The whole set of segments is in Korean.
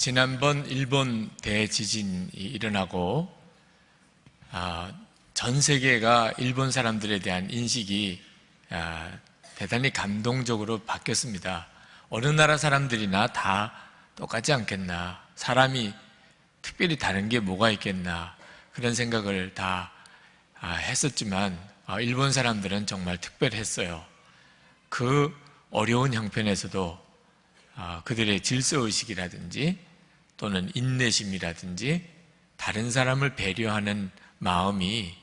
지난번 일본 대지진이 일어나고 전 세계가 일본 사람들에 대한 인식이 대단히 감동적으로 바뀌었습니다. 어느 나라 사람들이나 다 똑같지 않겠나, 사람이 특별히 다른 게 뭐가 있겠나, 그런 생각을 다 했었지만 일본 사람들은 정말 특별했어요. 그 어려운 형편에서도 그들의 질서의식이라든지 또는 인내심이라든지 다른 사람을 배려하는 마음이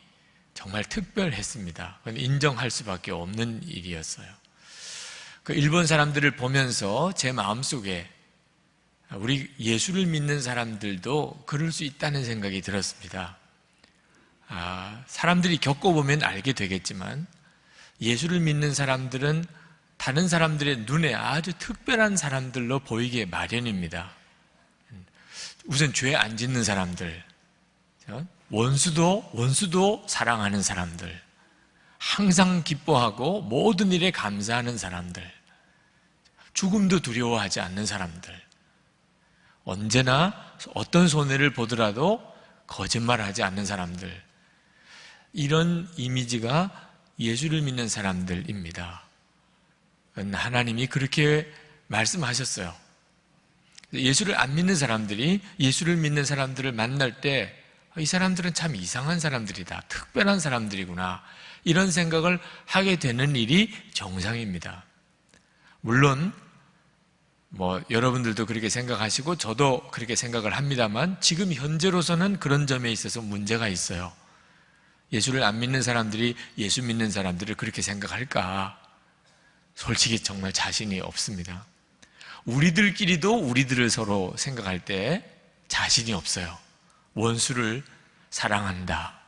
정말 특별했습니다. 그건 인정할 수밖에 없는 일이었어요. 그 일본 사람들을 보면서 제 마음속에 우리 예수를 믿는 사람들도 그럴 수 있다는 생각이 들었습니다. 사람들이 겪어보면 알게 되겠지만 예수를 믿는 사람들은 다른 사람들의 눈에 아주 특별한 사람들로 보이게 마련입니다. 우선 죄 안 짓는 사람들, 원수도 사랑하는 사람들, 항상 기뻐하고 모든 일에 감사하는 사람들, 죽음도 두려워하지 않는 사람들, 언제나 어떤 손해를 보더라도 거짓말하지 않는 사람들, 이런 이미지가 예수를 믿는 사람들입니다. 하나님이 그렇게 말씀하셨어요. 예수를 안 믿는 사람들이 예수를 믿는 사람들을 만날 때 이 사람들은 참 이상한 사람들이다, 특별한 사람들이구나, 이런 생각을 하게 되는 일이 정상입니다. 물론 여러분들도 그렇게 생각하시고 저도 그렇게 생각을 합니다만 지금 현재로서는 그런 점에 있어서 문제가 있어요. 예수를 안 믿는 사람들이 예수 믿는 사람들을 그렇게 생각할까? 솔직히 정말 자신이 없습니다. 우리들끼리도 우리들을 서로 생각할 때 자신이 없어요. 원수를 사랑한다,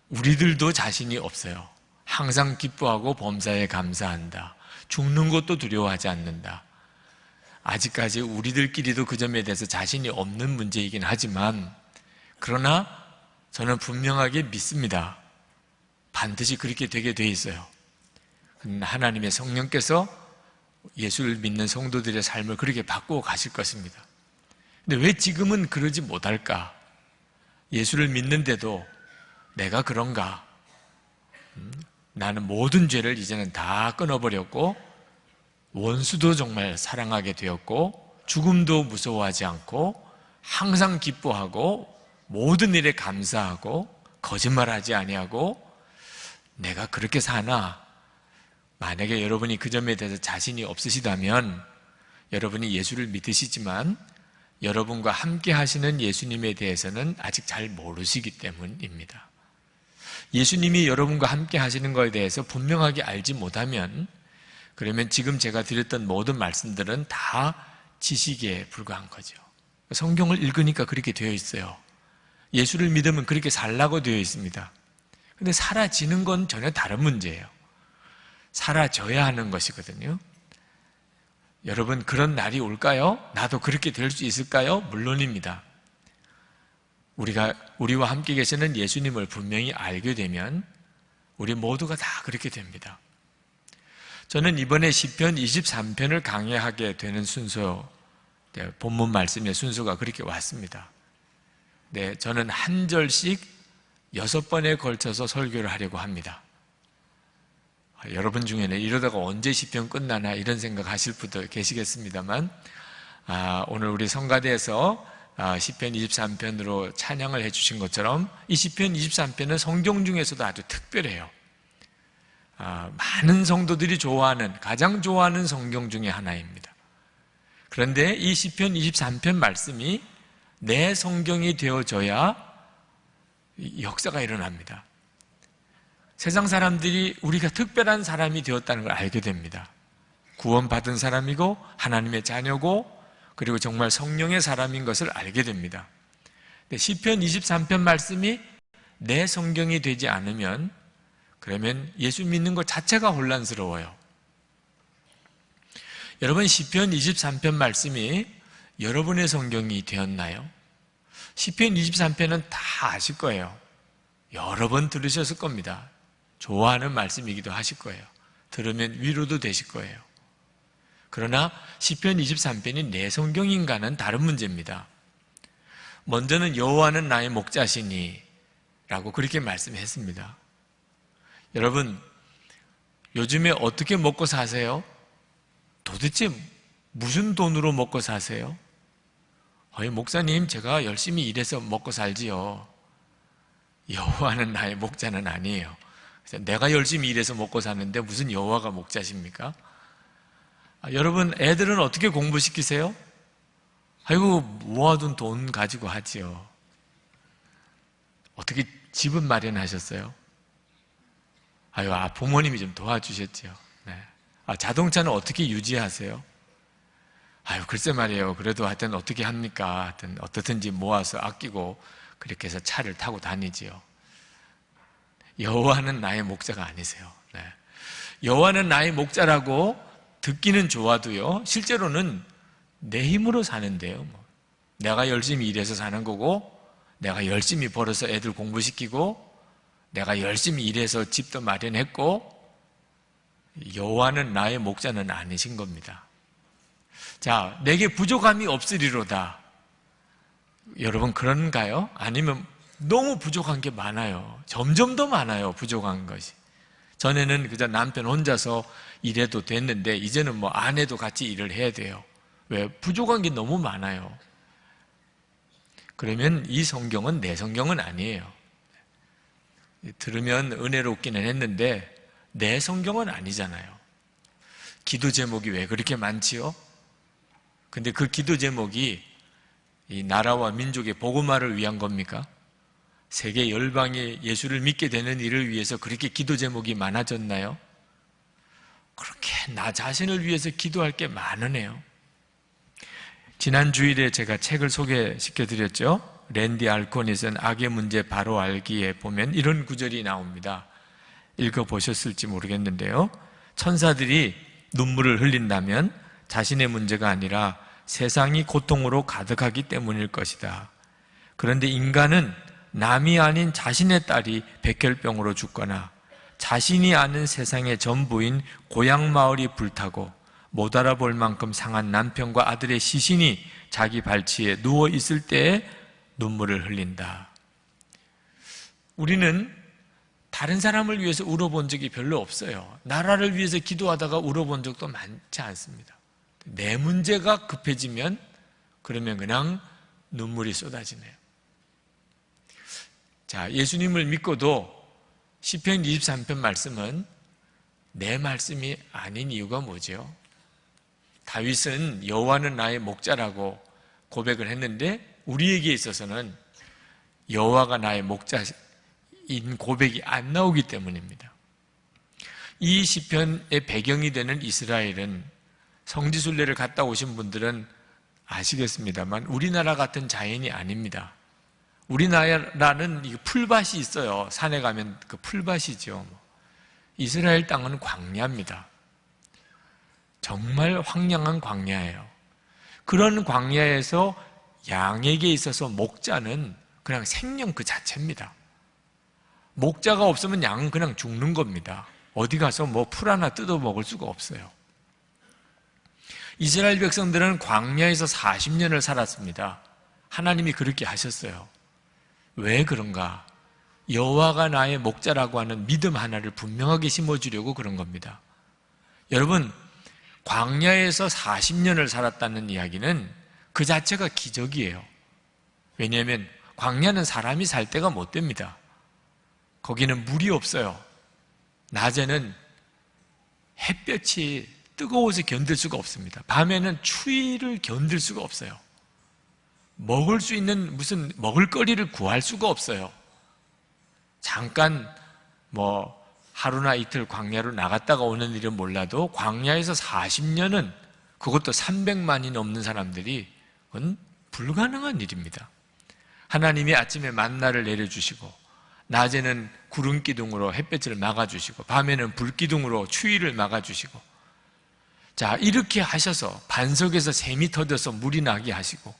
우리들도 자신이 없어요. 항상 기뻐하고 범사에 감사한다, 죽는 것도 두려워하지 않는다. 아직까지 우리들끼리도 그 점에 대해서 자신이 없는 문제이긴 하지만, 그러나 저는 분명하게 믿습니다. 반드시 그렇게 되게 돼 있어요. 하나님의 성령께서 예수를 믿는 성도들의 삶을 그렇게 바꾸어 가실 것입니다. 근데 왜 지금은 그러지 못할까? 예수를 믿는데도 내가 그런가? 나는 모든 죄를 이제는 다 끊어버렸고 원수도 정말 사랑하게 되었고 죽음도 무서워하지 않고 항상 기뻐하고 모든 일에 감사하고 거짓말하지 아니하고 내가 그렇게 사나? 만약에 여러분이 그 점에 대해서 자신이 없으시다면 여러분이 예수를 믿으시지만 여러분과 함께 하시는 예수님에 대해서는 아직 잘 모르시기 때문입니다. 예수님이 여러분과 함께 하시는 것에 대해서 분명하게 알지 못하면 그러면 지금 제가 드렸던 모든 말씀들은 다 지식에 불과한 거죠. 성경을 읽으니까 그렇게 되어 있어요. 예수를 믿으면 그렇게 살라고 되어 있습니다. 근데 사라지는 건 전혀 다른 문제예요. 사라져야 하는 것이거든요. 여러분, 그런 날이 올까요? 나도 그렇게 될 수 있을까요? 물론입니다. 우리와 함께 계시는 예수님을 분명히 알게 되면 우리 모두가 다 그렇게 됩니다. 저는 이번에 시편 23편을 강의하게 되는 순서, 본문 말씀의 순서가 그렇게 왔습니다. 저는 한 절씩 6번에 걸쳐서 설교를 하려고 합니다. 여러분 중에는 이러다가 언제 시편 끝나나 이런 생각 하실 분도 계시겠습니다만, 오늘 우리 성가대에서 시편 23편으로 찬양을 해주신 것처럼 이 시편 23편은 성경 중에서도 아주 특별해요. 많은 성도들이 가장 좋아하는 성경 중에 하나입니다. 그런데 이 시편 23편 말씀이 내 성경이 되어져야 역사가 일어납니다. 세상 사람들이 우리가 특별한 사람이 되었다는 걸 알게 됩니다. 구원받은 사람이고 하나님의 자녀고 그리고 정말 성령의 사람인 것을 알게 됩니다. 시편 23편 말씀이 내 성경이 되지 않으면 그러면 예수 믿는 것 자체가 혼란스러워요. 여러분, 시편 23편 말씀이 여러분의 성경이 되었나요? 시편 23편은 다 아실 거예요. 여러 번 들으셨을 겁니다. 좋아하는 말씀이기도 하실 거예요. 들으면 위로도 되실 거예요. 그러나 시편 23편이 내 성경인가는 다른 문제입니다. 먼저는 여호와는 나의 목자시니 라고 그렇게 말씀했습니다. 여러분, 요즘에 어떻게 먹고 사세요? 도대체 무슨 돈으로 먹고 사세요? 목사님, 제가 열심히 일해서 먹고 살지요. 여호와는 나의 목자는 아니에요. 그래서 내가 열심히 일해서 먹고 사는데 무슨 여호와가 목자십니까? 여러분, 애들은 어떻게 공부시키세요? 아이고, 모아둔 돈 가지고 하지요. 어떻게 집은 마련하셨어요? 부모님이 좀 도와주셨죠. 네. 자동차는 어떻게 유지하세요? 글쎄 말이에요. 그래도 하여튼 어떻게 합니까? 하여튼 어떻든지 모아서 아끼고 그렇게 해서 차를 타고 다니지요. 여호와는 나의 목자가 아니세요. 네. 여호와는 나의 목자라고 듣기는 좋아도요, 실제로는 내 힘으로 사는데요. 내가 열심히 일해서 사는 거고, 내가 열심히 벌어서 애들 공부시키고, 내가 열심히 일해서 집도 마련했고, 여호와는 나의 목자는 아니신 겁니다. 자, 내게 부족함이 없으리로다. 여러분 그런가요? 아니면 너무 부족한 게 많아요. 점점 더 많아요, 부족한 것이. 전에는 그저 남편 혼자서 일해도 됐는데 이제는 아내도 같이 일을 해야 돼요. 왜? 부족한 게 너무 많아요. 그러면 이 성경은 내 성경은 아니에요. 들으면 은혜롭기는 했는데 내 성경은 아니잖아요. 기도 제목이 왜 그렇게 많지요? 근데 그 기도 제목이 이 나라와 민족의 복음화를 위한 겁니까? 세계 열방이 예수를 믿게 되는 일을 위해서 그렇게 기도 제목이 많아졌나요? 그렇게 나 자신을 위해서 기도할 게 많으네요. 지난 주일에 제가 책을 소개시켜 드렸죠. 랜디 알코니 쓴 악의 문제 바로 알기에 보면 이런 구절이 나옵니다. 읽어보셨을지 모르겠는데요. 천사들이 눈물을 흘린다면 자신의 문제가 아니라 세상이 고통으로 가득하기 때문일 것이다. 그런데 인간은 남이 아닌 자신의 딸이 백혈병으로 죽거나 자신이 아는 세상의 전부인 고향 마을이 불타고 못 알아볼 만큼 상한 남편과 아들의 시신이 자기 발치에 누워 있을 때에 눈물을 흘린다. 우리는 다른 사람을 위해서 울어본 적이 별로 없어요. 나라를 위해서 기도하다가 울어본 적도 많지 않습니다. 내 문제가 급해지면 그러면 그냥 눈물이 쏟아지네요. 자, 예수님을 믿고도 시편 23편 말씀은 내 말씀이 아닌 이유가 뭐죠? 다윗은 여호와는 나의 목자라고 고백을 했는데 우리에게 있어서는 여호와가 나의 목자인 고백이 안 나오기 때문입니다. 이 시편의 배경이 되는 이스라엘은 성지순례를 갔다 오신 분들은 아시겠습니다만 우리나라 같은 자연이 아닙니다. 우리나라는 풀밭이 있어요. 산에 가면 그 풀밭이죠. 이스라엘 땅은 광야입니다. 정말 황량한 광야예요. 그런 광야에서 양에게 있어서 목자는 그냥 생명 그 자체입니다. 목자가 없으면 양은 그냥 죽는 겁니다. 어디 가서 풀 하나 뜯어 먹을 수가 없어요. 이스라엘 백성들은 광야에서 40년을 살았습니다. 하나님이 그렇게 하셨어요. 왜 그런가? 여호와가 나의 목자라고 하는 믿음 하나를 분명하게 심어주려고 그런 겁니다. 여러분, 광야에서 40년을 살았다는 이야기는 그 자체가 기적이에요. 왜냐하면 광야는 사람이 살 데가 못 됩니다. 거기는 물이 없어요. 낮에는 햇볕이 뜨거워서 견딜 수가 없습니다. 밤에는 추위를 견딜 수가 없어요. 먹을 수 있는 무슨 먹을거리를 구할 수가 없어요. 잠깐 하루나 이틀 광야로 나갔다가 오는 일은 몰라도 광야에서 40년은 그것도 300만이 넘는 사람들이 그건 불가능한 일입니다. 하나님이 아침에 만나를 내려주시고 낮에는 구름 기둥으로 햇볕을 막아주시고 밤에는 불 기둥으로 추위를 막아주시고 자, 이렇게 하셔서 반석에서 샘이 터져서 물이 나게 하시고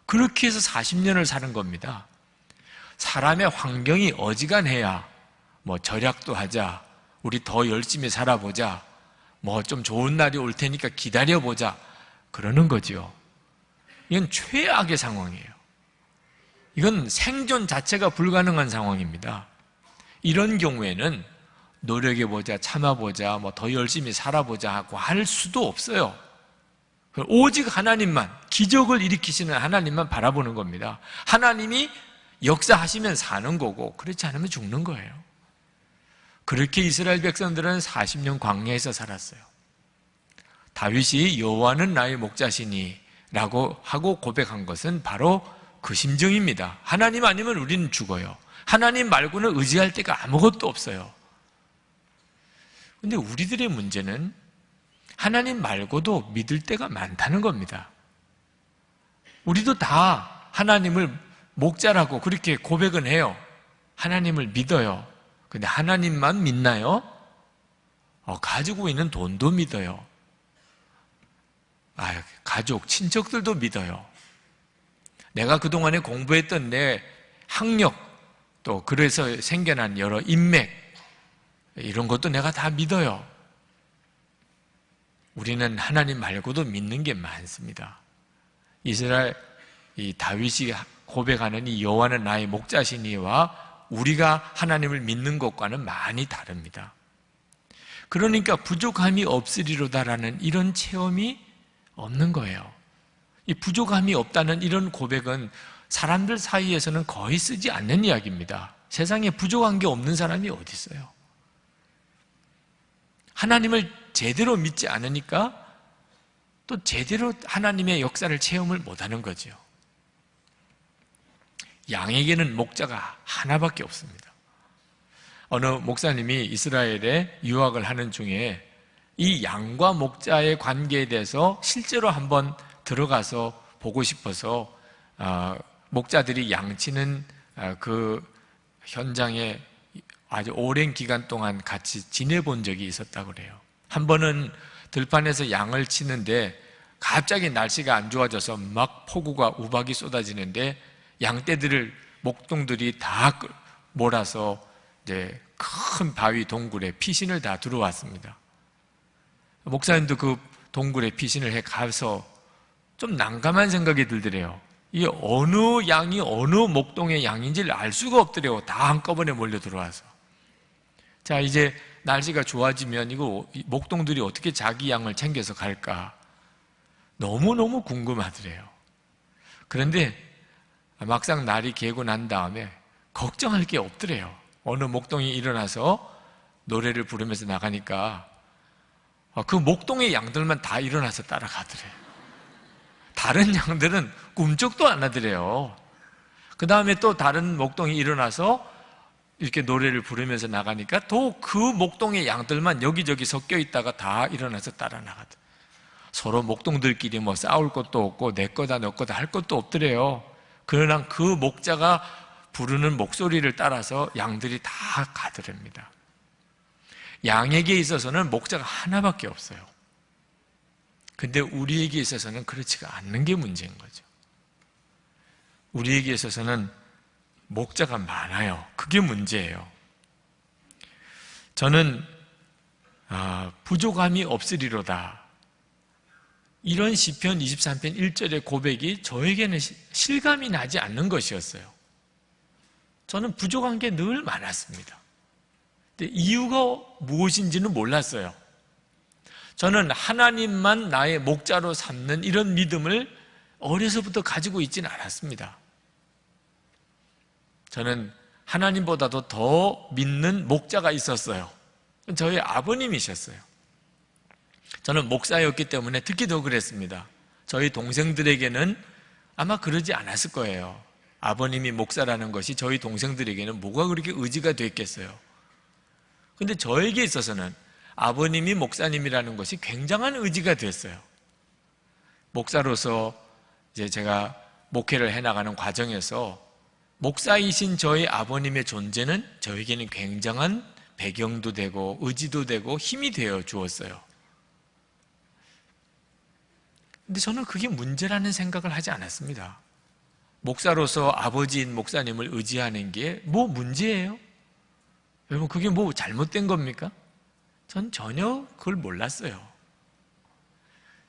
그렇게 해서 40년을 사는 겁니다. 사람의 환경이 어지간해야 절약도 하자, 우리 더 열심히 살아보자, 뭐 좀 좋은 날이 올 테니까 기다려보자 그러는 거죠. 이건 최악의 상황이에요. 이건 생존 자체가 불가능한 상황입니다. 이런 경우에는 노력해보자, 참아보자, 뭐 더 열심히 살아보자 하고 할 수도 없어요. 오직 하나님만, 기적을 일으키시는 하나님만 바라보는 겁니다. 하나님이 역사하시면 사는 거고 그렇지 않으면 죽는 거예요. 그렇게 이스라엘 백성들은 40년 광야에서 살았어요. 다윗이 여호와는 나의 목자시니 라고 하고 고백한 것은 바로 그 심정입니다. 하나님 아니면 우리는 죽어요. 하나님 말고는 의지할 데가 아무것도 없어요. 근데 우리들의 문제는 하나님 말고도 믿을 때가 많다는 겁니다. 우리도 다 하나님을 목자라고 그렇게 고백은 해요. 하나님을 믿어요. 근데 하나님만 믿나요? 가지고 있는 돈도 믿어요. 가족, 친척들도 믿어요. 내가 그동안에 공부했던 내 학력, 또 그래서 생겨난 여러 인맥, 이런 것도 내가 다 믿어요. 우리는 하나님 말고도 믿는 게 많습니다. 이스라엘 이 다윗이 고백하는 이 여호와는 나의 목자시니와 우리가 하나님을 믿는 것과는 많이 다릅니다. 그러니까 부족함이 없으리로다라는 이런 체험이 없는 거예요. 이 부족함이 없다는 이런 고백은 사람들 사이에서는 거의 쓰지 않는 이야기입니다. 세상에 부족한 게 없는 사람이 어디 있어요? 하나님을 제대로 믿지 않으니까 또 제대로 하나님의 역사를 체험을 못하는 거죠. 양에게는 목자가 하나밖에 없습니다. 어느 목사님이 이스라엘에 유학을 하는 중에 이 양과 목자의 관계에 대해서 실제로 한번 들어가서 보고 싶어서 목자들이 양치는 그 현장에 아주 오랜 기간 동안 같이 지내본 적이 있었다고 그래요. 한 번은 들판에서 양을 치는데 갑자기 날씨가 안 좋아져서 막 폭우가 우박이 쏟아지는데 양떼들을 목동들이 다 몰아서 이제 큰 바위 동굴에 피신을 다 들어왔습니다. 목사님도 그 동굴에 피신을 해 가서 좀 난감한 생각이 들더래요. 이 어느 양이 어느 목동의 양인지를 알 수가 없더래요. 다 한꺼번에 몰려 들어와서. 자, 이제 날씨가 좋아지면 이거 목동들이 어떻게 자기 양을 챙겨서 갈까? 너무너무 궁금하더래요. 그런데 막상 날이 개고 난 다음에 걱정할 게 없더래요. 어느 목동이 일어나서 노래를 부르면서 나가니까 그 목동의 양들만 다 일어나서 따라가더래요. 다른 양들은 꿈쩍도 안 하더래요. 그 다음에 또 다른 목동이 일어나서 이렇게 노래를 부르면서 나가니까 또 그 목동의 양들만 여기저기 섞여 있다가 다 일어나서 따라 나가더래요. 서로 목동들끼리 뭐 싸울 것도 없고 내 거다 너 거다 할 것도 없더래요. 그러나 그 목자가 부르는 목소리를 따라서 양들이 다 가더랍니다. 양에게 있어서는 목자가 하나밖에 없어요. 근데 우리에게 있어서는 그렇지가 않는 게 문제인 거죠. 우리에게 있어서는 목자가 많아요. 그게 문제예요. 저는 부족함이 없으리로다, 이런 시편 23편 1절의 고백이 저에게는 실감이 나지 않는 것이었어요. 저는 부족한 게 늘 많았습니다. 근데 이유가 무엇인지는 몰랐어요. 저는 하나님만 나의 목자로 삼는 이런 믿음을 어려서부터 가지고 있지는 않았습니다. 저는 하나님보다도 더 믿는 목자가 있었어요. 저희 아버님이셨어요. 저는 목사였기 때문에 특히 더 그랬습니다. 저희 동생들에게는 아마 그러지 않았을 거예요. 아버님이 목사라는 것이 저희 동생들에게는 뭐가 그렇게 의지가 됐겠어요. 근데 저에게 있어서는 아버님이 목사님이라는 것이 굉장한 의지가 됐어요. 목사로서 이제 제가 목회를 해나가는 과정에서 목사이신 저희 아버님의 존재는 저에게는 굉장한 배경도 되고 의지도 되고 힘이 되어 주었어요. 근데 저는 그게 문제라는 생각을 하지 않았습니다. 목사로서 아버지인 목사님을 의지하는 게 뭐 문제예요? 여러분, 그게 뭐 잘못된 겁니까? 전 전혀 그걸 몰랐어요.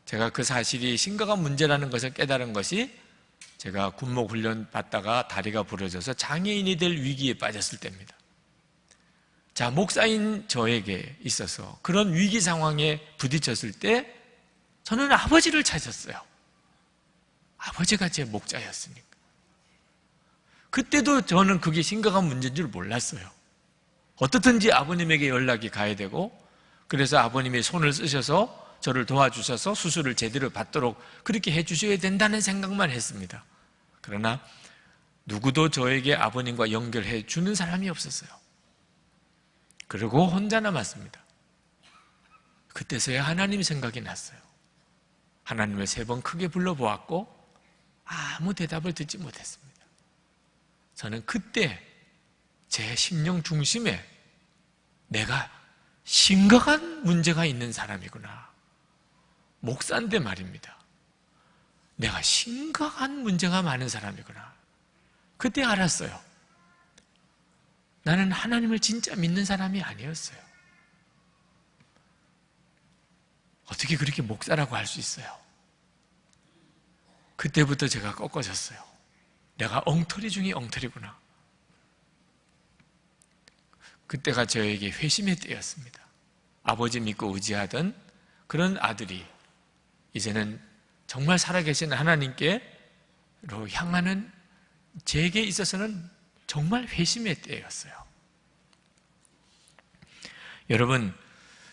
제가 그 사실이 심각한 문제라는 것을 깨달은 것이 제가 군목 훈련 받다가 다리가 부러져서 장애인이 될 위기에 빠졌을 때입니다. 자, 목사인 저에게 있어서 그런 위기 상황에 부딪혔을 때 저는 아버지를 찾았어요. 아버지가 제 목자였으니까. 그때도 저는 그게 심각한 문제인 줄 몰랐어요. 어떻든지 아버님에게 연락이 가야 되고, 그래서 아버님이 손을 쓰셔서 저를 도와주셔서 수술을 제대로 받도록 그렇게 해주셔야 된다는 생각만 했습니다. 그러나 누구도 저에게 아버님과 연결해 주는 사람이 없었어요. 그리고 혼자 남았습니다. 그때서야 하나님 생각이 났어요. 하나님을 3번 크게 불러보았고 아무 대답을 듣지 못했습니다. 저는 그때 제 심령 중심에 내가 심각한 문제가 있는 사람이구나. 목사인데 말입니다. 내가 심각한 문제가 많은 사람이구나. 그때 알았어요. 나는 하나님을 진짜 믿는 사람이 아니었어요. 어떻게 그렇게 목사라고 할 수 있어요? 그때부터 제가 꺾어졌어요. 내가 엉터리 중에 엉터리구나. 그때가 저에게 회심의 때였습니다. 아버지 믿고 의지하던 그런 아들이 이제는 정말 살아계신 하나님께로 향하는 제게 있어서는 정말 회심의 때였어요. 여러분,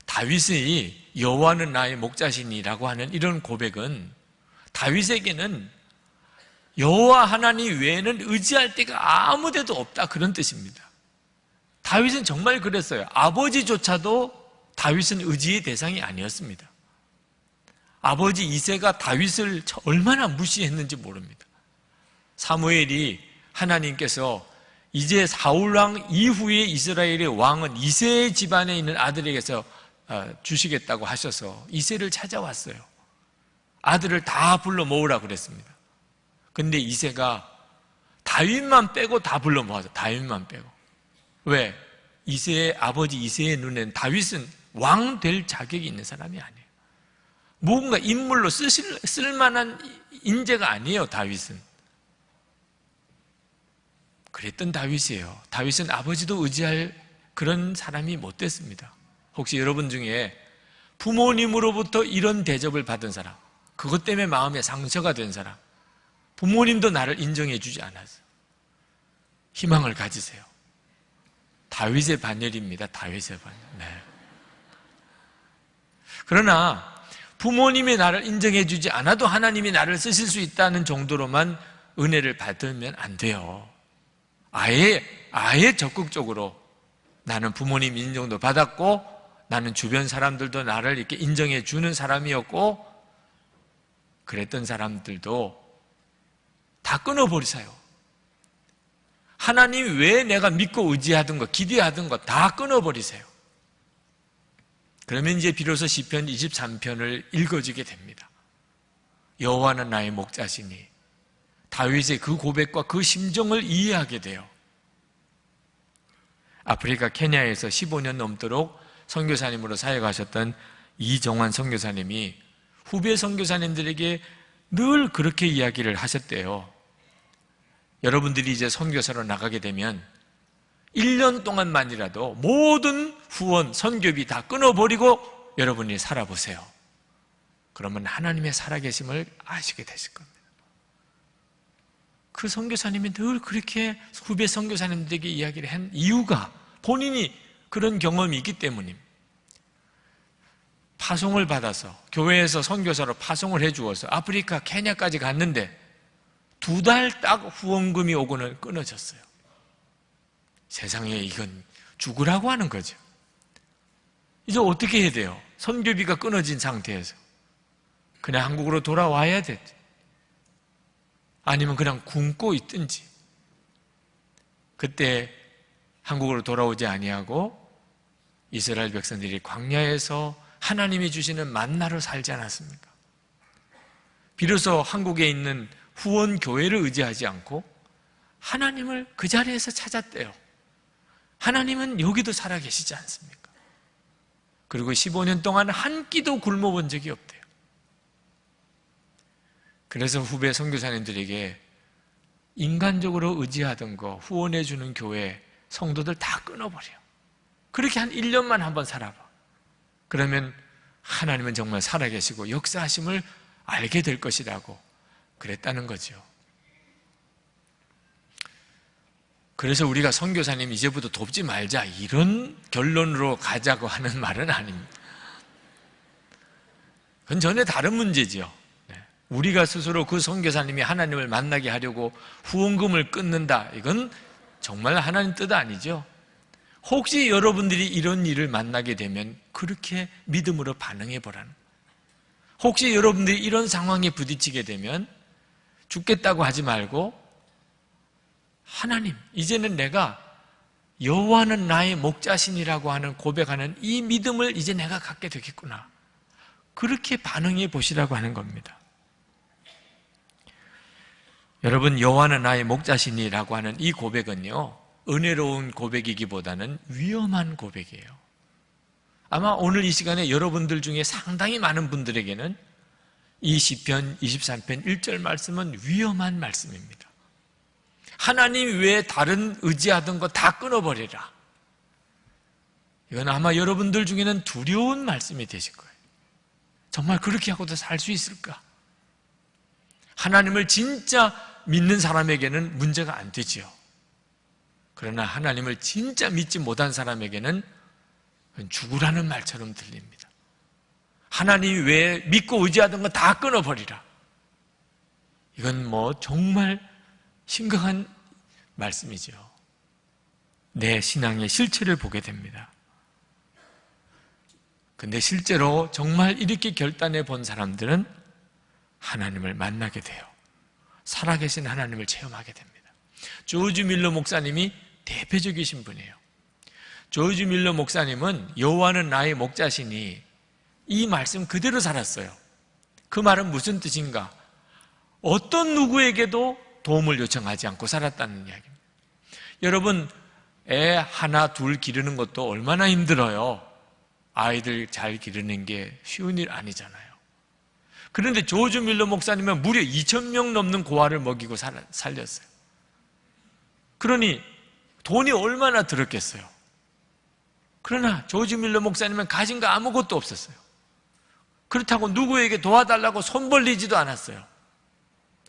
다윗이 여호와는 나의 목자시니라고 하는 이런 고백은 다윗에게는 여호와 하나님 외에는 의지할 데가 아무 데도 없다, 그런 뜻입니다. 다윗은 정말 그랬어요. 아버지조차도 다윗은 의지의 대상이 아니었습니다. 아버지 이새가 다윗을 얼마나 무시했는지 모릅니다. 사무엘이 하나님께서 이제 사울왕 이후에 이스라엘의 왕은 이새의 집안에 있는 아들에게서 주시겠다고 하셔서 이새를 찾아왔어요. 아들을 다 불러 모으라고 그랬습니다. 근데 이새가 다윗만 빼고 다 불러 모아서 다윗만 빼고. 왜? 이새의 아버지 이새의 눈엔 다윗은 왕 될 자격이 있는 사람이 아니에요. 뭔가 인물로 쓸만한 인재가 아니에요, 다윗은. 그랬던 다윗이에요. 다윗은 아버지도 의지할 그런 사람이 못 됐습니다. 혹시 여러분 중에 부모님으로부터 이런 대접을 받은 사람, 그것 때문에 마음에 상처가 된 사람, 부모님도 나를 인정해 주지 않았어요. 희망을 가지세요. 다윗의 반열입니다. 다윗의 반열. 네. 그러나 부모님이 나를 인정해 주지 않아도 하나님이 나를 쓰실 수 있다는 정도로만 은혜를 받으면 안 돼요. 아예 적극적으로 나는 부모님 인정도 받았고 나는 주변 사람들도 나를 이렇게 인정해 주는 사람이었고 그랬던 사람들도 다 끊어버리세요. 하나님 외에 내가 믿고 의지하던 것, 기대하던 것 다 끊어버리세요. 그러면 이제 비로소 시편 23편을 읽어주게 됩니다. 여호와는 나의 목자시니 다윗의 그 고백과 그 심정을 이해하게 돼요. 아프리카 케냐에서 15년 넘도록 선교사님으로 사역하셨던 이정환 선교사님이 후배 선교사님들에게 늘 그렇게 이야기를 하셨대요. 여러분들이 이제 선교사로 나가게 되면 1년 동안만이라도 모든 후원, 선교비 다 끊어버리고 여러분이 살아보세요. 그러면 하나님의 살아계심을 아시게 되실 겁니다. 그 선교사님이 늘 그렇게 후배 선교사님들에게 이야기를 한 이유가 본인이 그런 경험이 있기 때문입니다. 파송을 받아서 교회에서 선교사로 파송을 해주어서 아프리카 케냐까지 갔는데 2달 딱 후원금이 오고는 끊어졌어요. 세상에 이건 죽으라고 하는 거죠. 이제 어떻게 해야 돼요? 선교비가 끊어진 상태에서 그냥 한국으로 돌아와야 됐지. 아니면 그냥 굶고 있든지. 그때 한국으로 돌아오지 아니하고 이스라엘 백성들이 광야에서 하나님이 주시는 만나로 살지 않았습니까? 비로소 한국에 있는 후원 교회를 의지하지 않고 하나님을 그 자리에서 찾았대요. 하나님은 여기도 살아계시지 않습니까? 그리고 15년 동안 한 끼도 굶어본 적이 없대요. 그래서 후배 선교사님들에게 인간적으로 의지하던 거, 후원해주는 교회 성도들 다 끊어버려요. 그렇게 한 1년만 한번 살아봐. 그러면 하나님은 정말 살아계시고 역사하심을 알게 될 것이라고 그랬다는 거죠. 그래서 우리가 선교사님 이제부터 돕지 말자 이런 결론으로 가자고 하는 말은 아닙니다. 그건 전혀 다른 문제지요. 우리가 스스로 그 선교사님이 하나님을 만나게 하려고 후원금을 끊는다, 이건 정말 하나님 뜻 아니죠. 혹시 여러분들이 이런 일을 만나게 되면 그렇게 믿음으로 반응해 보라는, 혹시 여러분들이 이런 상황에 부딪히게 되면 죽겠다고 하지 말고 하나님, 이제는 내가 여호와는 나의 목자신이라고 하는 고백하는 이 믿음을 이제 내가 갖게 되겠구나, 그렇게 반응해 보시라고 하는 겁니다. 여러분, 여호와는 나의 목자신이라고 하는 이 고백은요, 은혜로운 고백이기보다는 위험한 고백이에요. 아마 오늘 이 시간에 여러분들 중에 상당히 많은 분들에게는 이 시편 23편 1절 말씀은 위험한 말씀입니다. 하나님 외에 다른 의지하던 거 다 끊어버리라. 이건 아마 여러분들 중에는 두려운 말씀이 되실 거예요. 정말 그렇게 하고도 살 수 있을까? 하나님을 진짜 믿는 사람에게는 문제가 안 되지요. 그러나 하나님을 진짜 믿지 못한 사람에게는 죽으라는 말처럼 들립니다. 하나님 외에 믿고 의지하던 거 다 끊어버리라. 이건 정말 심각한 말씀이죠. 내 신앙의 실체를 보게 됩니다. 근데 실제로 정말 이렇게 결단해 본 사람들은 하나님을 만나게 돼요. 살아계신 하나님을 체험하게 됩니다. 조지 밀러 목사님이 대표적이신 분이에요. 조지 밀러 목사님은 여호와는 나의 목자시니 이 말씀 그대로 살았어요. 그 말은 무슨 뜻인가? 어떤 누구에게도 도움을 요청하지 않고 살았다는 이야기입니다. 여러분, 애 하나 둘 기르는 것도 얼마나 힘들어요. 아이들 잘 기르는 게 쉬운 일 아니잖아요. 그런데 조지 밀러 목사님은 무려 2,000명 넘는 고아를 먹이고 살렸어요. 그러니 돈이 얼마나 들었겠어요. 그러나 조지 밀러 목사님은 가진 거 아무것도 없었어요. 그렇다고 누구에게 도와달라고 손 벌리지도 않았어요.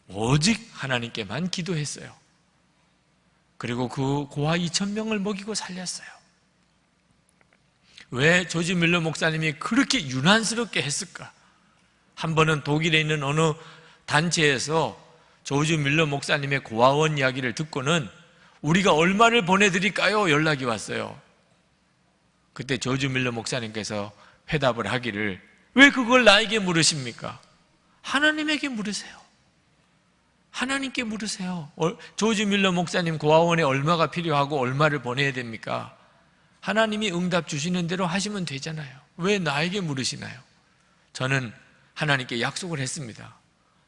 오직 하나님께만 기도했어요. 그리고 그 고아 2,000명을 먹이고 살렸어요. 왜 조지 밀러 목사님이 그렇게 유난스럽게 했을까? 한 번은 독일에 있는 어느 단체에서 조지 밀러 목사님의 고아원 이야기를 듣고는 우리가 얼마를 보내드릴까요? 연락이 왔어요. 그때 조지 밀러 목사님께서 회답을 하기를, 왜 그걸 나에게 물으십니까? 하나님에게 물으세요. 하나님께 물으세요. 조지 밀러 목사님 고아원에 얼마가 필요하고 얼마를 보내야 됩니까? 하나님이 응답 주시는 대로 하시면 되잖아요. 왜 나에게 물으시나요? 저는 하나님께 약속을 했습니다.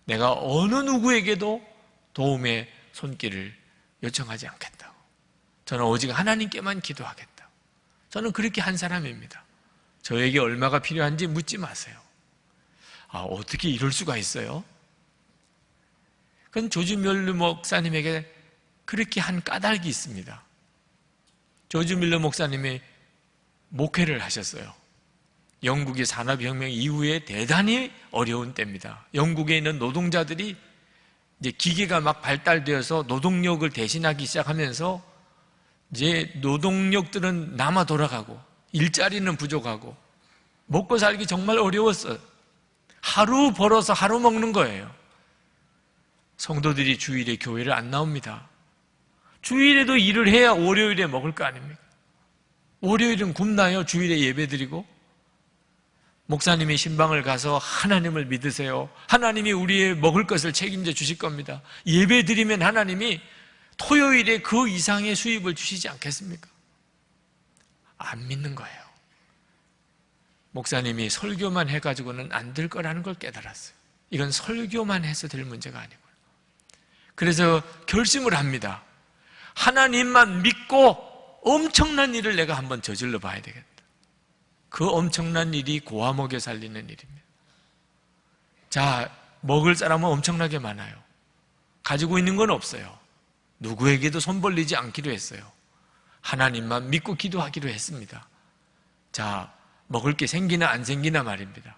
내가 어느 누구에게도 도움의 손길을 요청하지 않겠다고. 저는 오직 하나님께만 기도하겠다고. 저는 그렇게 한 사람입니다. 저에게 얼마가 필요한지 묻지 마세요. 어떻게 이럴 수가 있어요? 그건 조지 밀러 목사님에게 그렇게 한 까닭이 있습니다. 조지 밀러 목사님이 목회를 하셨어요. 영국의 산업혁명 이후에 대단히 어려운 때입니다. 영국에 있는 노동자들이 이제 기계가 막 발달되어서 노동력을 대신하기 시작하면서 이제 노동력들은 남아 돌아가고 일자리는 부족하고 먹고 살기 정말 어려웠어요. 하루 벌어서 하루 먹는 거예요. 성도들이 주일에 교회를 안 나옵니다. 주일에도 일을 해야 월요일에 먹을 거 아닙니까? 월요일은 굶나요? 주일에 예배드리고? 목사님이 신방을 가서 하나님을 믿으세요. 하나님이 우리의 먹을 것을 책임져 주실 겁니다. 예배드리면 하나님이 토요일에 그 이상의 수입을 주시지 않겠습니까? 안 믿는 거예요. 목사님이 설교만 해가지고는 안 될 거라는 걸 깨달았어요. 이건 설교만 해서 될 문제가 아니구나. 그래서 결심을 합니다. 하나님만 믿고 엄청난 일을 내가 한번 저질러 봐야 되겠다. 그 엄청난 일이 고아 먹여 살리는 일입니다. 자, 먹을 사람은 엄청나게 많아요. 가지고 있는 건 없어요. 누구에게도 손 벌리지 않기로 했어요. 하나님만 믿고 기도하기로 했습니다. 자, 먹을 게 생기나 안 생기나 말입니다.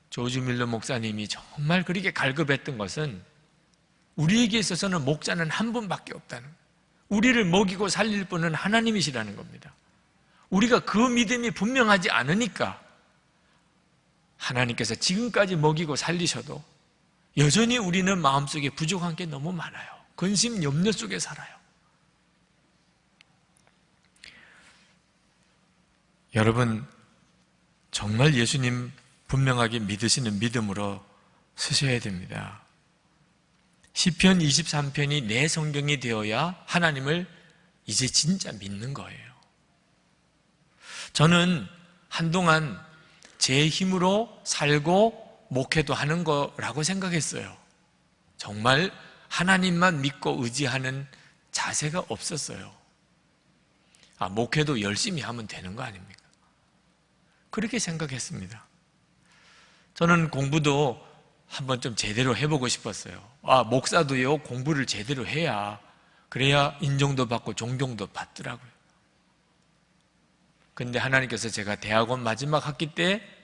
조지 밀러 목사님이 정말 그렇게 갈급했던 것은 우리에게 있어서는 목자는 한 분밖에 없다는 거예요. 우리를 먹이고 살릴 분은 하나님이시라는 겁니다. 우리가 그 믿음이 분명하지 않으니까 하나님께서 지금까지 먹이고 살리셔도 여전히 우리는 마음속에 부족한 게 너무 많아요. 근심 염려 속에 살아요. 여러분, 정말 예수님 분명하게 믿으시는 믿음으로 서셔야 됩니다. 시편 23편이 내 성경이 되어야 하나님을 이제 진짜 믿는 거예요. 저는 한동안 제 힘으로 살고 목회도 하는 거라고 생각했어요. 정말 하나님만 믿고 의지하는 자세가 없었어요. 목회도 열심히 하면 되는 거 아닙니까? 그렇게 생각했습니다. 저는 공부도 한번 좀 제대로 해보고 싶었어요. 목사도요, 공부를 제대로 해야, 그래야 인정도 받고 존경도 받더라고요. 근데 하나님께서 제가 대학원 마지막 학기 때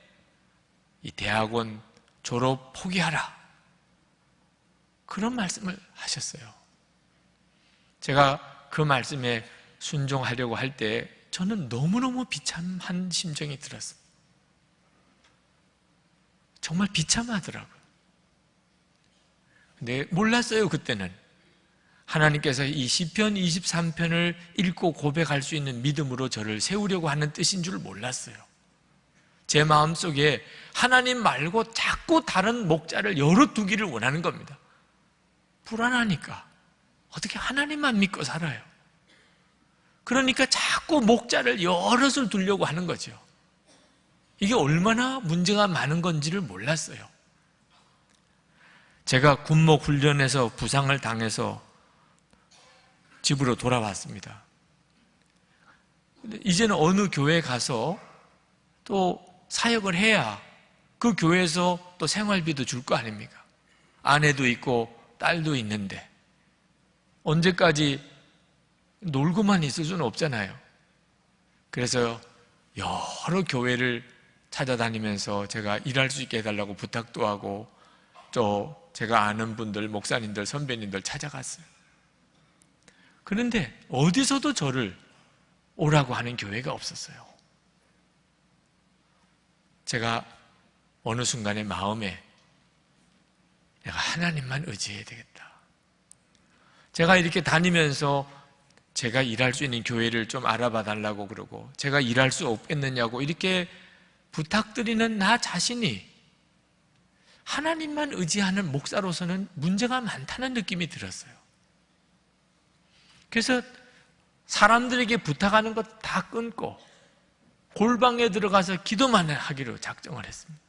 이 대학원 졸업 포기하라, 그런 말씀을 하셨어요. 제가 그 말씀에 순종하려고 할 때 저는 너무너무 비참한 심정이 들었어요. 정말 비참하더라고요. 근데 몰랐어요, 그때는. 하나님께서 이 시편 23편을 읽고 고백할 수 있는 믿음으로 저를 세우려고 하는 뜻인 줄 몰랐어요. 제 마음속에 하나님 말고 자꾸 다른 목자를 여러 두기를 원하는 겁니다. 불안하니까 어떻게 하나님만 믿고 살아요? 그러니까 자꾸 목자를 여럿을 두려고 하는 거죠. 이게 얼마나 문제가 많은 건지를 몰랐어요. 제가 군목 훈련에서 부상을 당해서 집으로 돌아왔습니다. 근데 이제는 어느 교회에 가서 또 사역을 해야 그 교회에서 또 생활비도 줄 거 아닙니까? 아내도 있고 딸도 있는데 언제까지 놀고만 있을 수는 없잖아요. 그래서 여러 교회를 찾아다니면서 제가 일할 수 있게 해달라고 부탁도 하고 또 제가 아는 분들, 목사님들, 선배님들 찾아갔어요. 그런데 어디서도 저를 오라고 하는 교회가 없었어요. 제가 어느 순간에 마음에 내가 하나님만 의지해야 되겠다. 제가 이렇게 다니면서 제가 일할 수 있는 교회를 좀 알아봐 달라고 그러고 제가 일할 수 없겠느냐고 이렇게 부탁드리는 나 자신이 하나님만 의지하는 목사로서는 문제가 많다는 느낌이 들었어요. 그래서 사람들에게 부탁하는 것 다 끊고 골방에 들어가서 기도만 하기로 작정을 했습니다.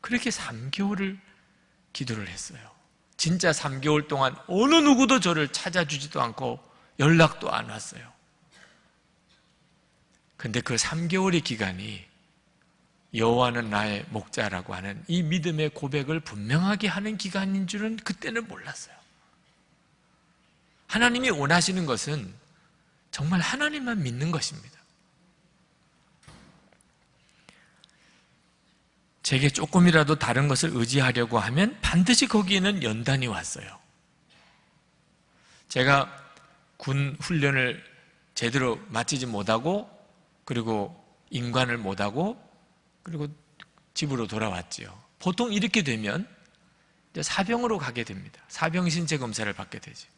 그렇게 3개월을 기도를 했어요. 진짜 3개월 동안 어느 누구도 저를 찾아주지도 않고 연락도 안 왔어요. 근데 그 3개월의 기간이 여호와는 나의 목자라고 하는 이 믿음의 고백을 분명하게 하는 기간인 줄은 그때는 몰랐어요. 하나님이 원하시는 것은 정말 하나님만 믿는 것입니다. 제게 조금이라도 다른 것을 의지하려고 하면 반드시 거기에는 연단이 왔어요. 제가 군 훈련을 제대로 마치지 못하고 그리고 인관을 못하고 그리고 집으로 돌아왔지요. 보통 이렇게 되면 사병으로 가게 됩니다. 사병 신체 검사를 받게 되죠.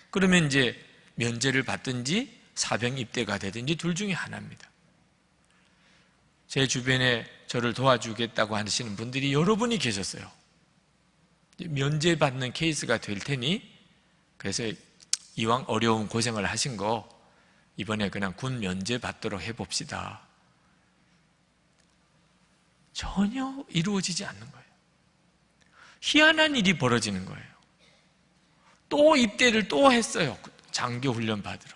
그러면 이제 면제를 받든지 사병 입대가 되든지 둘 중에 하나입니다. 제 주변에 저를 도와주겠다고 하시는 분들이 여러 분이 계셨어요. 면제받는 케이스가 될 테니 그래서 이왕 어려운 고생을 하신 거 이번에 그냥 군 면제 받도록 해봅시다. 전혀 이루어지지 않는 거예요. 희한한 일이 벌어지는 거예요. 또 입대를 또 했어요. 장교 훈련 받으러.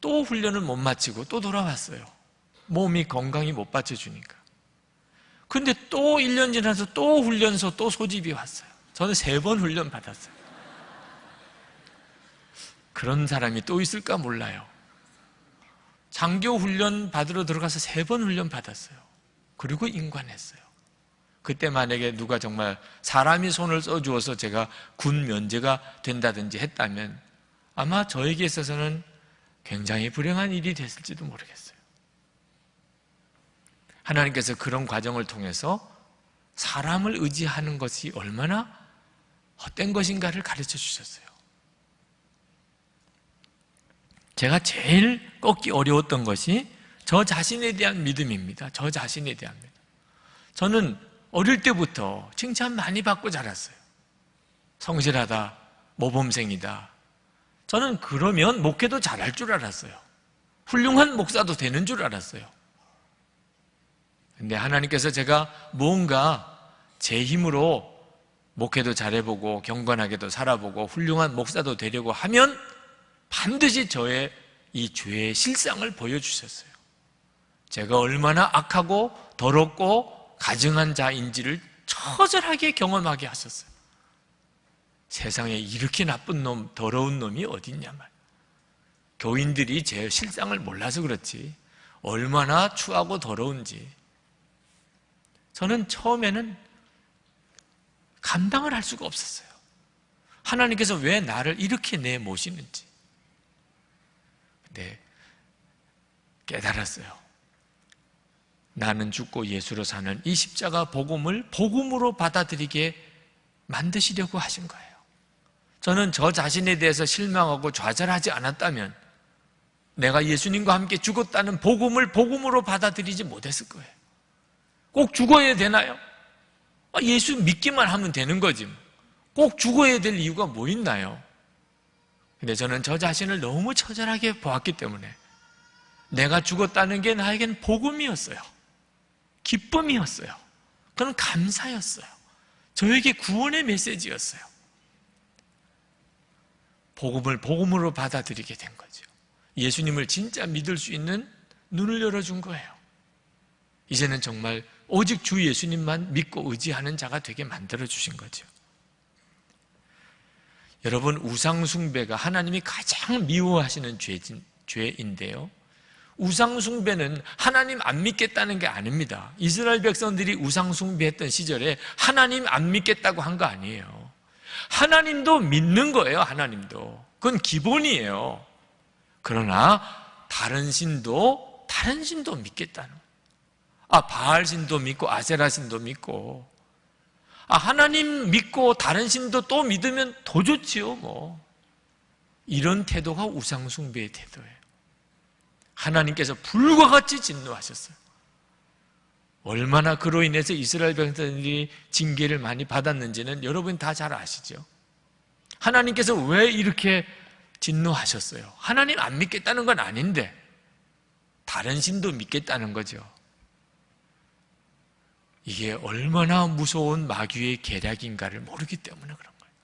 또 훈련을 못 마치고 또 돌아왔어요. 몸이 건강히 못 받쳐주니까. 근데 또 1년 지나서 또 훈련소 또 소집이 왔어요. 저는 3번 훈련 받았어요. 그런 사람이 또 있을까 몰라요. 장교 훈련 받으러 들어가서 3번 훈련 받았어요. 그리고 임관했어요. 그때 만약에 누가 정말 사람이 손을 써주어서 제가 군 면제가 된다든지 했다면 아마 저에게 있어서는 굉장히 불행한 일이 됐을지도 모르겠어요. 하나님께서 그런 과정을 통해서 사람을 의지하는 것이 얼마나 헛된 것인가를 가르쳐 주셨어요. 제가 제일 꺾기 어려웠던 것이 저 자신에 대한 믿음입니다. 저 자신에 대한 믿음. 저는 어릴 때부터 칭찬 많이 받고 자랐어요. 성실하다, 모범생이다. 저는 그러면 목회도 잘할 줄 알았어요. 훌륭한 목사도 되는 줄 알았어요. 근데 하나님께서 제가 뭔가 제 힘으로 목회도 잘해보고 경건하게도 살아보고 훌륭한 목사도 되려고 하면 반드시 저의 이 죄의 실상을 보여주셨어요. 제가 얼마나 악하고 더럽고 가증한 자인지를 처절하게 경험하게 하셨어요. 세상에 이렇게 나쁜 놈, 더러운 놈이 어딨냐 말. 교인들이 제 실상을 몰라서 그렇지 얼마나 추하고 더러운지 저는 처음에는 감당을 할 수가 없었어요. 하나님께서 왜 나를 이렇게 내모시는지. 근데 깨달았어요. 나는 죽고 예수로 사는 이 십자가 복음을 복음으로 받아들이게 만드시려고 하신 거예요. 저는 저 자신에 대해서 실망하고 좌절하지 않았다면 내가 예수님과 함께 죽었다는 복음을 복음으로 받아들이지 못했을 거예요. 꼭 죽어야 되나요? 예수 믿기만 하면 되는 거지. 꼭 죽어야 될 이유가 뭐 있나요? 근데 저는 저 자신을 너무 처절하게 보았기 때문에 내가 죽었다는 게 나에겐 복음이었어요. 기쁨이었어요. 그건 감사였어요. 저에게 구원의 메시지였어요. 복음을 복음으로 받아들이게 된 거죠. 예수님을 진짜 믿을 수 있는 눈을 열어준 거예요. 이제는 정말 오직 주 예수님만 믿고 의지하는 자가 되게 만들어주신 거죠. 여러분, 우상숭배가 하나님이 가장 미워하시는 죄인데요. 우상숭배는 하나님 안 믿겠다는 게 아닙니다. 이스라엘 백성들이 우상숭배했던 시절에 하나님 안 믿겠다고 한 거 아니에요. 하나님도 믿는 거예요. 하나님도. 그건 기본이에요. 그러나 다른 신도 믿겠다는 거예요. 바알 신도 믿고 아세라 신도 믿고 하나님 믿고 다른 신도 또 믿으면 더 좋지요. 뭐 이런 태도가 우상숭배의 태도예요. 하나님께서 불과 같이 진노하셨어요. 얼마나 그로 인해서 이스라엘 백성들이 징계를 많이 받았는지는 여러분 다 잘 아시죠? 하나님께서 왜 이렇게 진노하셨어요? 하나님 안 믿겠다는 건 아닌데 다른 신도 믿겠다는 거죠. 이게 얼마나 무서운 마귀의 계략인가를 모르기 때문에 그런 거예요.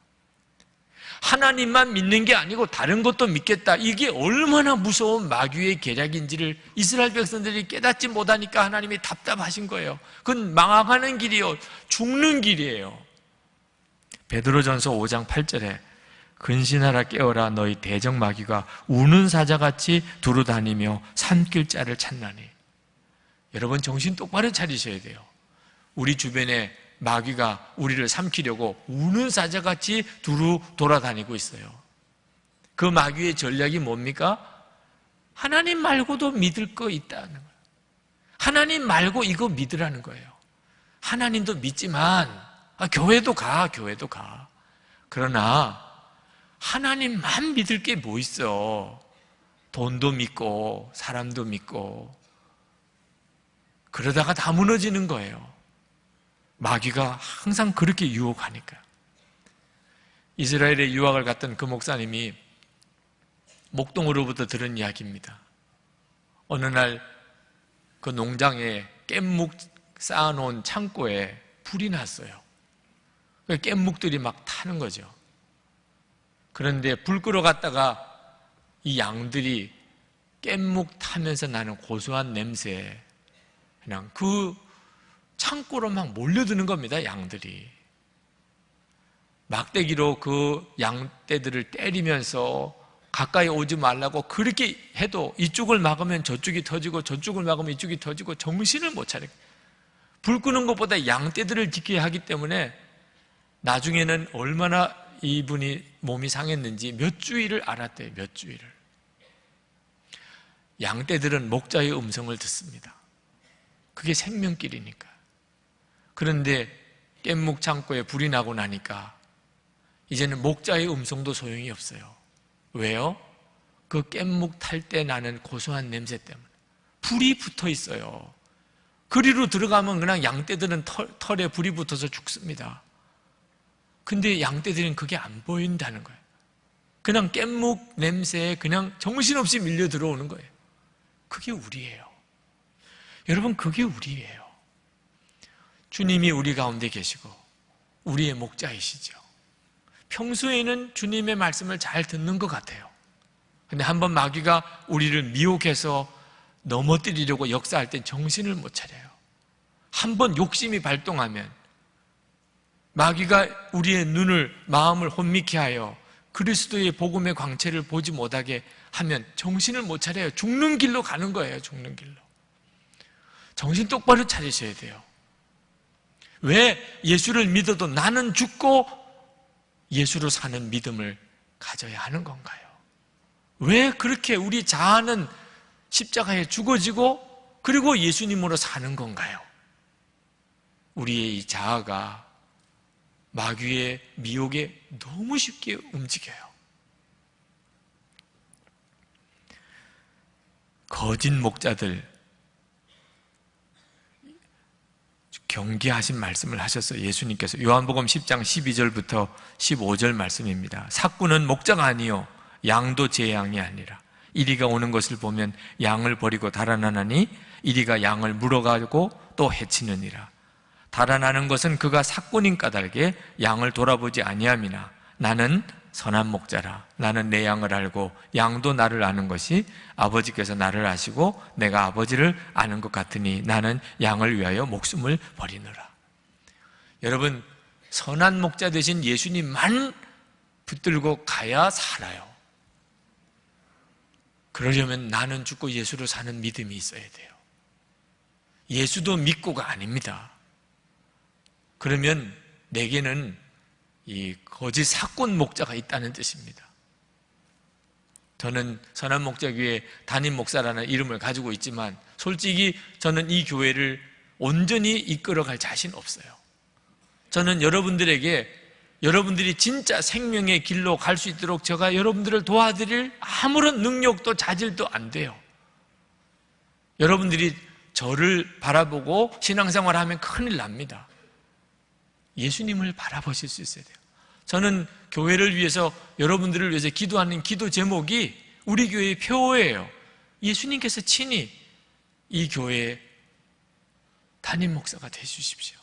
하나님만 믿는 게 아니고 다른 것도 믿겠다. 이게 얼마나 무서운 마귀의 계략인지를 이스라엘 백성들이 깨닫지 못하니까 하나님이 답답하신 거예요. 그건 망하는 길이요, 죽는 길이에요. 베드로전서 5장 8절에 근신하라 깨어라 너희 대적 마귀가 우는 사자같이 두루다니며 삼킬 자를 찾나니. 여러분 정신 똑바로 차리셔야 돼요. 우리 주변에 마귀가 우리를 삼키려고 우는 사자같이 두루 돌아다니고 있어요. 그 마귀의 전략이 뭡니까? 하나님 말고도 믿을 거 있다는 거예요. 하나님 말고 이거 믿으라는 거예요. 하나님도 믿지만 교회도 가. 그러나 하나님만 믿을 게 뭐 있어. 돈도 믿고 사람도 믿고 그러다가 다 무너지는 거예요. 마귀가 항상 그렇게 유혹하니까. 이스라엘에 유학을 갔던 그 목사님이 목동으로부터 들은 이야기입니다. 어느 날 그 농장에 깻묵 쌓아놓은 창고에 불이 났어요. 깻묵들이 막 타는 거죠. 그런데 불 끌어갔다가 이 양들이 깻묵 타면서 나는 고소한 냄새, 그냥 그 창고로 막 몰려드는 겁니다, 양들이. 막대기로 그 양떼들을 때리면서 가까이 오지 말라고 그렇게 해도 이쪽을 막으면 저쪽이 터지고 저쪽을 막으면 이쪽이 터지고 정신을 못 차려. 불 끄는 것보다 양떼들을 지켜야 하기 때문에 나중에는 얼마나 이분이 몸이 상했는지 몇 주일을 알았대요. 몇 주일을. 양떼들은 목자의 음성을 듣습니다. 그게 생명길이니까. 그런데 깻묵 창고에 불이 나고 나니까 이제는 목자의 음성도 소용이 없어요. 왜요? 그 깻묵 탈 때 나는 고소한 냄새 때문에. 불이 붙어 있어요. 그리로 들어가면 그냥 양떼들은 털에 불이 붙어서 죽습니다. 근데 양떼들은 그게 안 보인다는 거예요. 그냥 깻묵 냄새에 그냥 정신없이 밀려 들어오는 거예요. 그게 우리예요. 여러분, 그게 우리예요. 주님이 우리 가운데 계시고 우리의 목자이시죠. 평소에는 주님의 말씀을 잘 듣는 것 같아요. 근데 한번 마귀가 우리를 미혹해서 넘어뜨리려고 역사할 땐 정신을 못 차려요. 한번 욕심이 발동하면 마귀가 우리의 눈을, 마음을 혼미케 하여 그리스도의 복음의 광채를 보지 못하게 하면 정신을 못 차려요. 죽는 길로 가는 거예요. 죽는 길로. 정신 똑바로 차리셔야 돼요. 왜 예수를 믿어도 나는 죽고 예수로 사는 믿음을 가져야 하는 건가요? 왜 그렇게 우리 자아는 십자가에 죽어지고 그리고 예수님으로 사는 건가요? 우리의 이 자아가 마귀의 미혹에 너무 쉽게 움직여요. 거짓 목자들 경계하신 말씀을 하셨어요. 예수님께서 요한복음 10장 12절부터 15절 말씀입니다. 삭구는 목자가 아니요 양도 제 양이 아니라 이리가 오는 것을 보면 양을 버리고 달아나나니 이리가 양을 물어가고 또 해치느니라. 달아나는 것은 그가 삭군인 까닭에 양을 돌아보지 아니함이나 나는 선한 목자라. 나는 내 양을 알고 양도 나를 아는 것이 아버지께서 나를 아시고 내가 아버지를 아는 것 같으니 나는 양을 위하여 목숨을 버리노라. 여러분, 선한 목자 되신 예수님만 붙들고 가야 살아요. 그러려면 나는 죽고 예수로 사는 믿음이 있어야 돼요. 예수도 믿고가 아닙니다. 그러면 내게는 이 거짓 사꾼 목자가 있다는 뜻입니다. 저는 선한 목자교회 담임 목사라는 이름을 가지고 있지만 솔직히 저는 이 교회를 온전히 이끌어갈 자신 없어요. 저는 여러분들에게 여러분들이 진짜 생명의 길로 갈 수 있도록 제가 여러분들을 도와드릴 아무런 능력도 자질도 안 돼요. 여러분들이 저를 바라보고 신앙생활을 하면 큰일 납니다. 예수님을 바라보실 수 있어야 돼요. 저는 교회를 위해서 여러분들을 위해서 기도하는 기도 제목이 우리 교회의 표어예요. 예수님께서 친히 이 교회의 담임 목사가 되주십시오.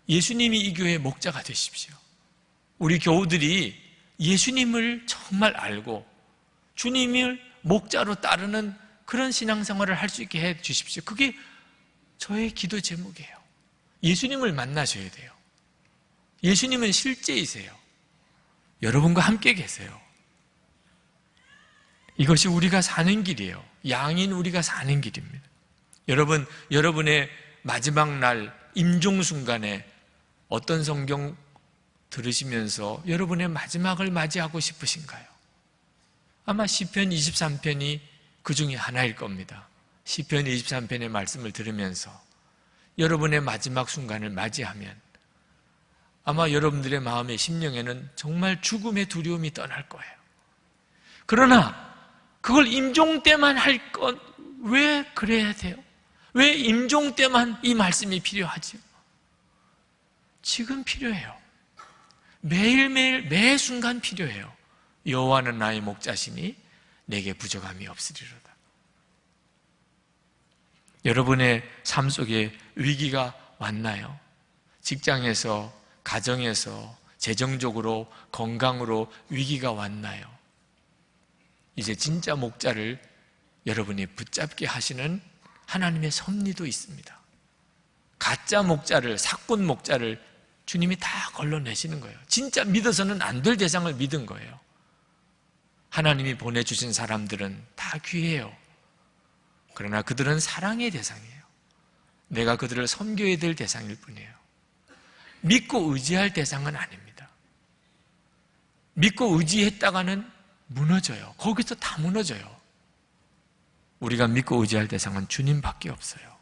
예수님이 이 교회의 목자가 되십시오. 우리 교우들이 예수님을 정말 알고 주님을 목자로 따르는 그런 신앙생활을 할 수 있게 해 주십시오. 그게 저의 기도 제목이에요. 예수님을 만나셔야 돼요. 예수님은 실제이세요. 여러분과 함께 계세요. 이것이 우리가 사는 길이에요. 양인 우리가 사는 길입니다. 여러분, 여러분의 마지막 날 임종 순간에 어떤 성경 들으시면서 여러분의 마지막을 맞이하고 싶으신가요? 아마 시편 23편이 그 중에 하나일 겁니다. 시편 23편의 말씀을 들으면서 여러분의 마지막 순간을 맞이하면 아마 여러분들의 마음의 심령에는 정말 죽음의 두려움이 떠날 거예요. 그러나 그걸 임종 때만 할 것 왜 그래야 돼요? 왜 임종 때만 이 말씀이 필요하죠? 지금 필요해요. 매일매일 매 순간 필요해요. 여호와는 나의 목자시니 내게 부족함이 없으리로다. 여러분의 삶 속에 위기가 왔나요? 직장에서, 가정에서, 재정적으로, 건강으로 위기가 왔나요? 이제 진짜 목자를 여러분이 붙잡게 하시는 하나님의 섭리도 있습니다. 가짜 목자를, 사꾼 목자를 주님이 다 걸러내시는 거예요. 진짜 믿어서는 안 될 대상을 믿은 거예요. 하나님이 보내주신 사람들은 다 귀해요. 그러나 그들은 사랑의 대상이에요. 내가 그들을 섬겨야 될 대상일 뿐이에요. 믿고 의지할 대상은 아닙니다. 믿고 의지했다가는 무너져요. 거기서 다 무너져요. 우리가 믿고 의지할 대상은 주님밖에 없어요.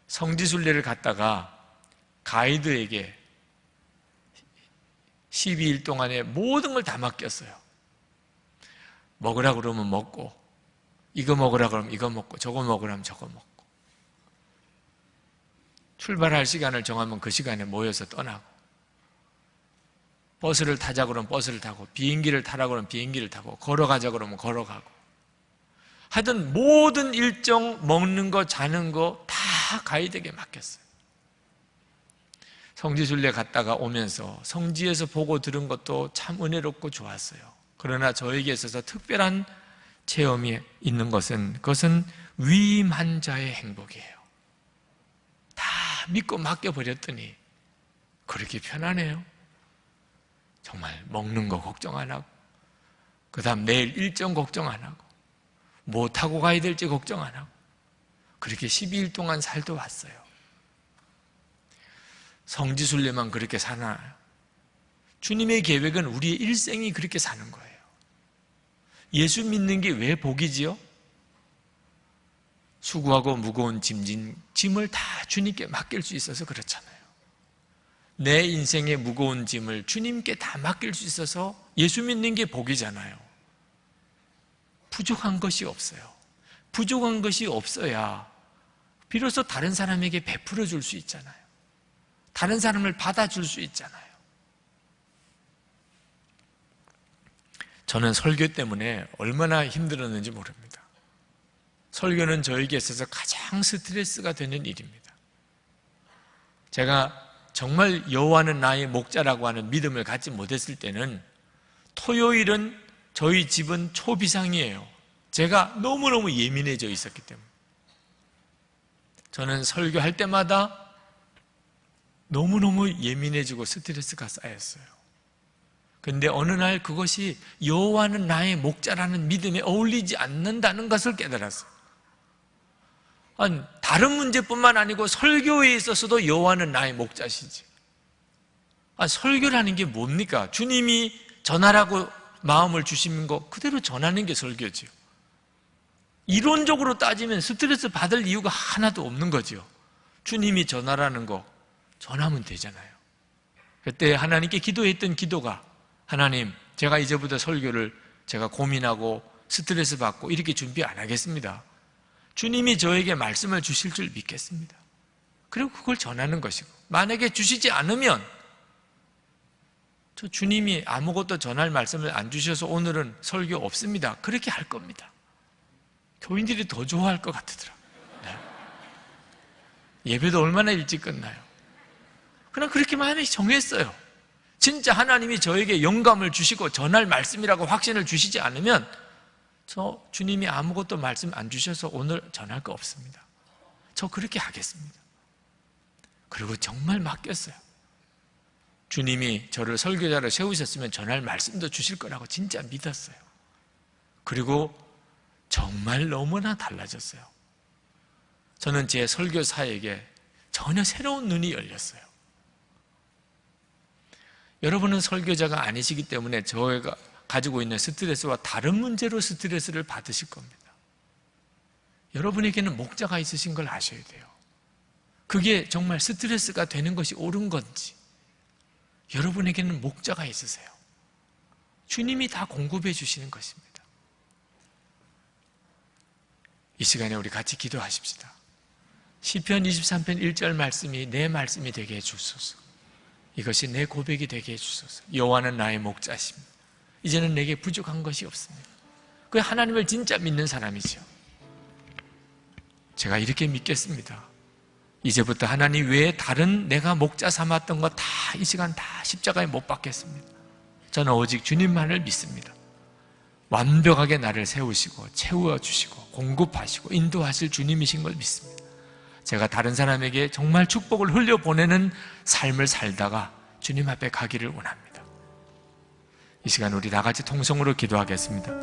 성지순례를 갔다가 가이드에게 12일 동안에 모든 걸 다 맡겼어요. 먹으라 그러면 먹고, 이거 먹으라 그러면 이거 먹고, 저거 먹으라면 저거 먹고. 출발할 시간을 정하면 그 시간에 모여서 떠나고, 버스를 타자 그러면 버스를 타고, 비행기를 타라 그러면 비행기를 타고, 걸어가자 그러면 걸어가고. 하여튼 모든 일정, 먹는 거, 자는 거 다 가이드에게 맡겼어요. 성지순례 갔다가 오면서 성지에서 보고 들은 것도 참 은혜롭고 좋았어요. 그러나 저에게 있어서 특별한 체험이 있는 것은, 그것은 위임한 자의 행복이에요. 다 믿고 맡겨버렸더니 그렇게 편하네요. 정말 먹는 거 걱정 안 하고, 그 다음 내일 일정 걱정 안 하고, 뭐 타고 가야 될지 걱정 안 하고, 그렇게 12일 동안 살다 왔어요. 성지순례만 그렇게 사나요? 주님의 계획은 우리의 일생이 그렇게 사는 거예요. 예수 믿는 게 왜 복이지요? 수고하고 무거운 짐을 다 주님께 맡길 수 있어서 그렇잖아요. 내 인생의 무거운 짐을 주님께 다 맡길 수 있어서 예수 믿는 게 복이잖아요. 부족한 것이 없어요. 부족한 것이 없어야 비로소 다른 사람에게 베풀어 줄 수 있잖아요. 다른 사람을 받아줄 수 있잖아요. 저는 설교 때문에 얼마나 힘들었는지 모릅니다. 설교는 저에게 있어서 가장 스트레스가 되는 일입니다. 제가 정말 여호와는 나의 목자라고 하는 믿음을 갖지 못했을 때는 토요일은 저희 집은 초비상이에요. 제가 너무너무 예민해져 있었기 때문에. 저는 설교할 때마다 너무너무 예민해지고 스트레스가 쌓였어요. 그런데 어느 날 그것이 여호와는 나의 목자라는 믿음에 어울리지 않는다는 것을 깨달았어요. 다른 문제뿐만 아니고 설교에 있어서도 여호와는 나의 목자시지. 설교라는 게 뭡니까? 주님이 전하라고 마음을 주시는 거 그대로 전하는 게 설교죠. 이론적으로 따지면 스트레스 받을 이유가 하나도 없는 거죠. 주님이 전하라는 거 전하면 되잖아요. 그때 하나님께 기도했던 기도가, 하나님, 제가 이제부터 설교를 제가 고민하고 스트레스 받고 이렇게 준비 안 하겠습니다. 주님이 저에게 말씀을 주실 줄 믿겠습니다. 그리고 그걸 전하는 것이고, 만약에 주시지 않으면 저 주님이 아무것도 전할 말씀을 안 주셔서 오늘은 설교 없습니다. 그렇게 할 겁니다. 교인들이 더 좋아할 것 같더라고요. 네. 예배도 얼마나 일찍 끝나요. 그냥 그렇게만 정했어요. 진짜 하나님이 저에게 영감을 주시고 전할 말씀이라고 확신을 주시지 않으면 저 주님이 아무것도 말씀 안 주셔서 오늘 전할 거 없습니다. 저 그렇게 하겠습니다. 그리고 정말 맡겼어요. 주님이 저를 설교자로 세우셨으면 전할 말씀도 주실 거라고 진짜 믿었어요. 그리고 정말 너무나 달라졌어요. 저는 제 설교사에게 전혀 새로운 눈이 열렸어요. 여러분은 설교자가 아니시기 때문에 저희가 가지고 있는 스트레스와 다른 문제로 스트레스를 받으실 겁니다. 여러분에게는 목자가 있으신 걸 아셔야 돼요. 그게 정말 스트레스가 되는 것이 옳은 건지, 여러분에게는 목자가 있으세요. 주님이 다 공급해 주시는 것입니다. 이 시간에 우리 같이 기도하십시다. 시편 23편 1절 말씀이 내 말씀이 되게 해주소서. 이것이 내 고백이 되게 해주소서. 여호와는 나의 목자십니다. 이제는 내게 부족한 것이 없습니다. 그 하나님을 진짜 믿는 사람이죠. 제가 이렇게 믿겠습니다. 이제부터 하나님 외에 다른 내가 목자 삼았던 거 다 이 시간 다 십자가에 못 박겠습니다. 저는 오직 주님만을 믿습니다. 완벽하게 나를 세우시고 채워주시고 공급하시고 인도하실 주님이신 걸 믿습니다. 제가 다른 사람에게 정말 축복을 흘려보내는 삶을 살다가 주님 앞에 가기를 원합니다. 이 시간 우리 다 같이 통성으로 기도하겠습니다.